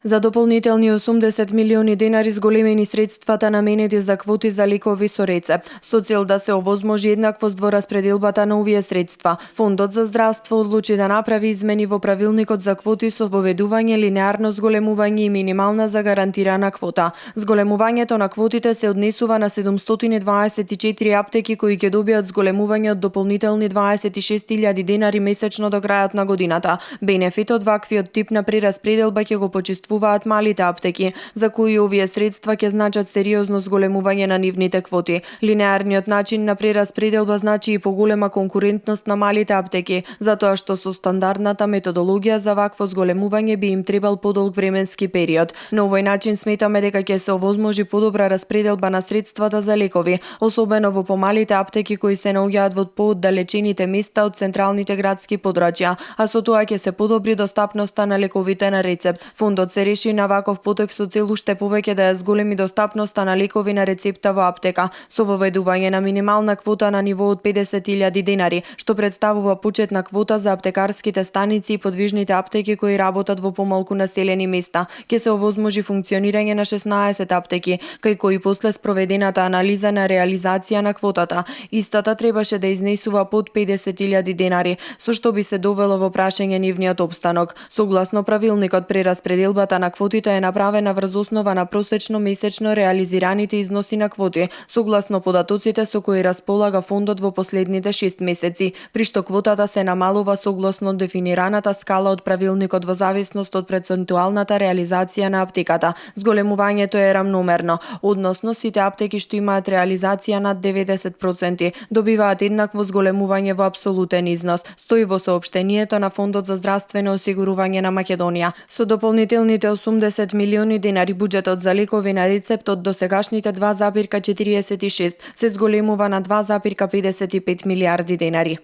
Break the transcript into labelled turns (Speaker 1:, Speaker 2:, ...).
Speaker 1: За дополнителни 80 милиони денари зголемени средствата наменети за квоти за лекови со рецепт, со цел да се овозможи еднаквост во распределбата на овие средства. Фондот за здравство одлучи да направи измени во правилникот за квоти со воведување линеарно зголемување и минимална загарантирана квота. Зголемувањето на квотите се однесува на 724 аптеки кои ќе добијат зголемување од дополнителни 26.000 денари месечно до крајот на годината. Бенефит од ваквиот тип на прераспределба ќе го почувствуваат малите аптеки, за кои овие средства ќе значат сериозно зголемување на нивните квоти. Линеарниот начин на прераспределба значи и поголема конкурентност на малите аптеки, затоа што со стандардната методологија за вакво зголемување би им требал подолг временски период. На овој начин сметаме дека ќе се овозможи подобра распределба на средствата за лекови, особено во помалите аптеки кои се наоѓаат во пооддалечените места од централните градски подрачја, а со тоа ќе се подобри достапноста на лековите на рецепт. Фондот се реши на ваков потек со цел уште повеќе да ја зголеми достапноста на лекови на рецепта во аптека, со воведување на минимална квота на ниво од 50.000 денари, што представува почетна квота за аптекарските станици и подвижните аптеки кои работат во помалку населени места. Ќе се овозможи функционирање на 16 аптеки, кај кои после спроведената анализа на реализација на квотата, истата требаше да изнесува под 50.000 денари, со што би се довело во прашање нивниот опстанок. Согласно правилникот, прераспределбата на квотите е направена врз основа на просечно месечно реализираните износи на квоти, согласно податоците со кои располага фондот во последните 6 месеци, при што квотата се намалува согласно дефинираната скала од правилникот во зависност од процентуалната реализација на аптеката. Зголемувањето е рамномерно, односно сите аптеки што имаат реализација над 90% добиваат еднакво зголемување во апсолутен износ, стои во соопштението на Фондот за здравствено осигурување на Македонија. Со дополнителните 80 милиони денари буџетот за лекови на рецепт од досегашните 2,46 се зголемува на 2,55 милиарди денари.